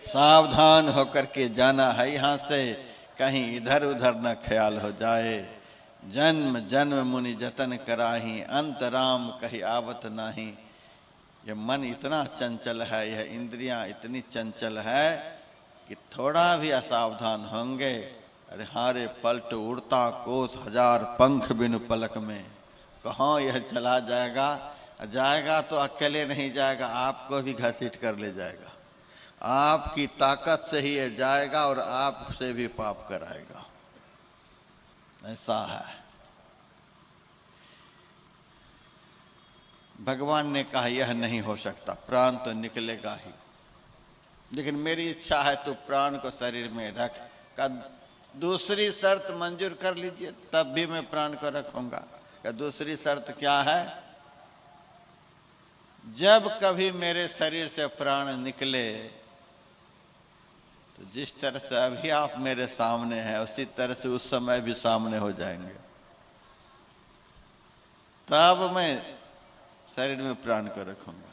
सावधान होकर के जाना है यहाँ से, कहीं इधर उधर न ख्याल हो जाए। जन्म जन्म मुनि जतन कराही, अंत राम कहीं आवत नाही। यह मन इतना चंचल है, यह इंद्रियां इतनी चंचल है कि थोड़ा भी असावधान होंगे, अरे हारे पलट उड़ता कोस हजार पंख बिनु पलक में। कहाँ यह चला जाएगा, जाएगा तो अकेले नहीं जाएगा, आपको भी घसीट कर ले जाएगा। आपकी ताकत से ही ये जाएगा और आपसे भी पाप कराएगा, ऐसा है। भगवान ने कहा यह नहीं हो सकता, प्राण तो निकलेगा ही, लेकिन मेरी इच्छा है तो प्राण को शरीर में रख। का दूसरी शर्त मंजूर कर लीजिए, तब भी मैं प्राण को रखूंगा। का दूसरी शर्त क्या है? जब कभी मेरे शरीर से प्राण निकले तो जिस तरह से अभी आप मेरे सामने हैं उसी तरह से उस समय भी सामने हो जाएंगे, तब मैं शरीर में प्राण को रखूंगा।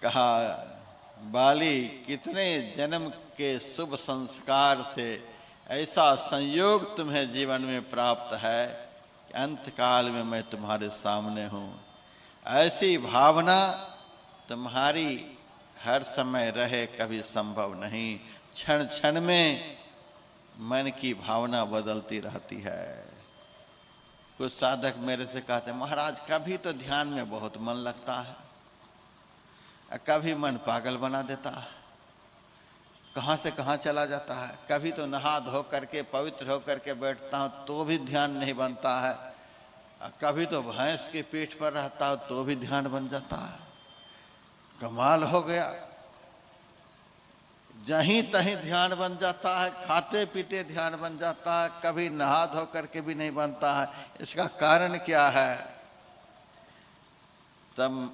कहा बाली कितने जन्म के शुभ संस्कार से ऐसा संयोग तुम्हें जीवन में प्राप्त है कि अंत काल में मैं तुम्हारे सामने हूँ। ऐसी भावना तुम्हारी हर समय रहे कभी संभव नहीं, क्षण क्षण में मन की भावना बदलती रहती है। कुछ साधक मेरे से कहते हैं महाराज कभी तो ध्यान में बहुत मन लगता है, कभी मन पागल बना देता है, कहाँ से कहाँ चला जाता है। कभी तो नहा धो करके पवित्र होकर के बैठता हूँ तो भी ध्यान नहीं बनता है, कभी तो भैंस की पीठ पर रहता हूँ तो भी ध्यान बन जाता है। कमाल हो गया, जहीं तहीं ध्यान बन जाता है, खाते पीते ध्यान बन जाता है, कभी नहा धो करके भी नहीं बनता है। इसका कारण क्या है? तब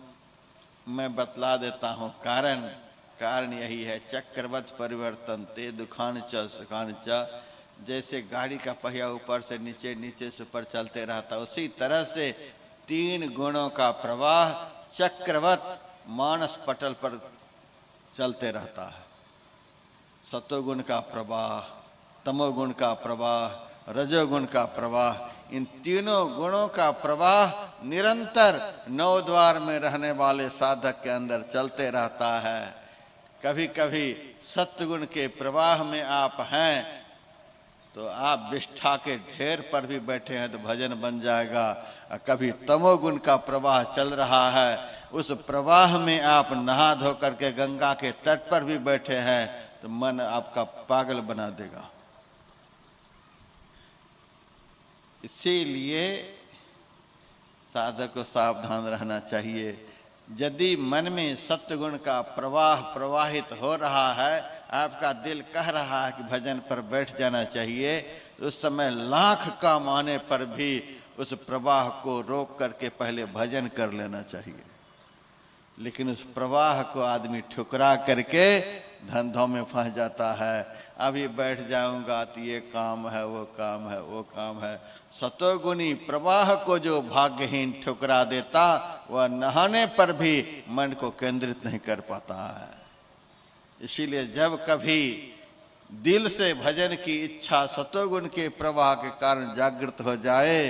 मैं बतला देता हूँ कारण यही है, चक्रवत परिवर्तन ते दुखान च सुखान च। जैसे गाड़ी का पहिया ऊपर से नीचे, नीचे से ऊपर चलते रहता, उसी तरह से तीन गुणों का प्रवाह चक्रवत मानस पटल पर चलते रहता है। सतोगुण का प्रवाह, तमोगुण का प्रवाह, रजोगुण का प्रवाह, इन तीनों गुणों का प्रवाह निरंतर नौ द्वार में रहने वाले साधक के अंदर चलते रहता है। कभी कभी सत्वगुण के प्रवाह में आप हैं तो आप विष्ठा के ढेर पर भी बैठे हैं तो भजन बन जाएगा। कभी तमोगुण का प्रवाह चल रहा है, उस प्रवाह में आप नहा धो करके गंगा के तट पर भी बैठे हैं तो मन आपका पागल बना देगा। इसीलिए साधक को सावधान रहना चाहिए। यदि मन में सत्वगुण का प्रवाह प्रवाहित हो रहा है, आपका दिल कह रहा है कि भजन पर बैठ जाना चाहिए, उस समय लाख काम आने पर भी उस प्रवाह को रोक करके पहले भजन कर लेना चाहिए। लेकिन उस प्रवाह को आदमी ठुकरा करके धंधों में फंस जाता है। अभी बैठ जाऊंगा तो ये काम है, वो काम है, वो काम है। सतोगुणी प्रवाह को जो भाग्यहीन ठुकरा देता, वह नहाने पर भी मन को केंद्रित नहीं कर पाता है। इसीलिए जब कभी दिल से भजन की इच्छा सतोगुण के प्रवाह के कारण जागृत हो जाए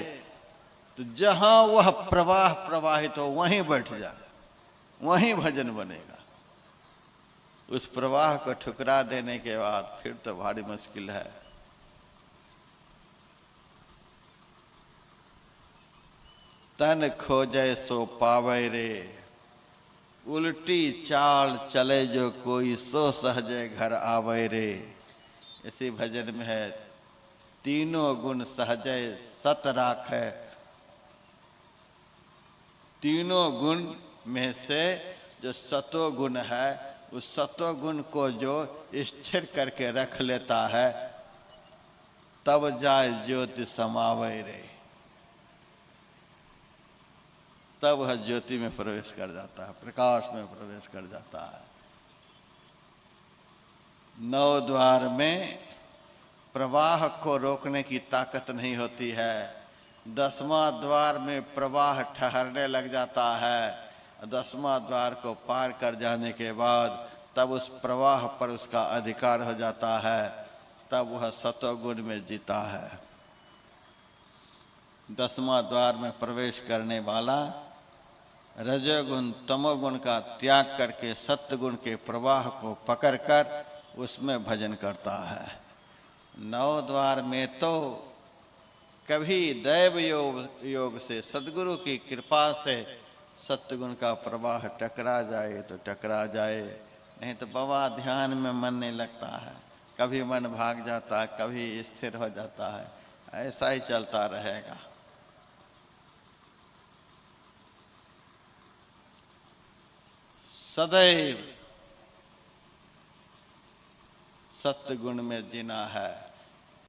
तो जहां वह प्रवाह प्रवाहित हो वहीं बैठ जा, वहीं भजन बनेगा। उस प्रवाह को ठुकरा देने के बाद फिर तो भारी मुश्किल है। तन खोजे सो पावे रे, उल्टी चाल चले जो कोई सो सहजे घर आवे रे। इसी भजन में है तीनों गुण सहजे सत राखे। तीनों गुण में से जो सतो गुण है, उस सतो गुण को जो स्थिर करके रख लेता है, तब जाए ज्योति समावे रे, तब वह ज्योति में प्रवेश कर जाता है, प्रकाश में प्रवेश कर जाता है। नौ द्वार में प्रवाह को रोकने की ताकत नहीं होती है। 10वां द्वार में प्रवाह ठहरने लग जाता है। 10वां द्वार को पार कर जाने के बाद तब उस प्रवाह पर उसका अधिकार हो जाता है, तब वह सतोगुण में जीता है। 10वां द्वार में प्रवेश करने वाला रजोगुण तमोगुण का त्याग करके सत्वगुण के प्रवाह को पकड़कर उसमें भजन करता है। 9 द्वार में तो कभी दैव योग से, सद्गुरु की कृपा से सत्वगुण का प्रवाह टकरा जाए तो टकरा जाए, नहीं तो बाबा ध्यान में मन नहीं लगता है, कभी मन भाग जाता है, कभी स्थिर हो जाता है, ऐसा ही चलता रहेगा। सदैव सत्य गुण में जीना है।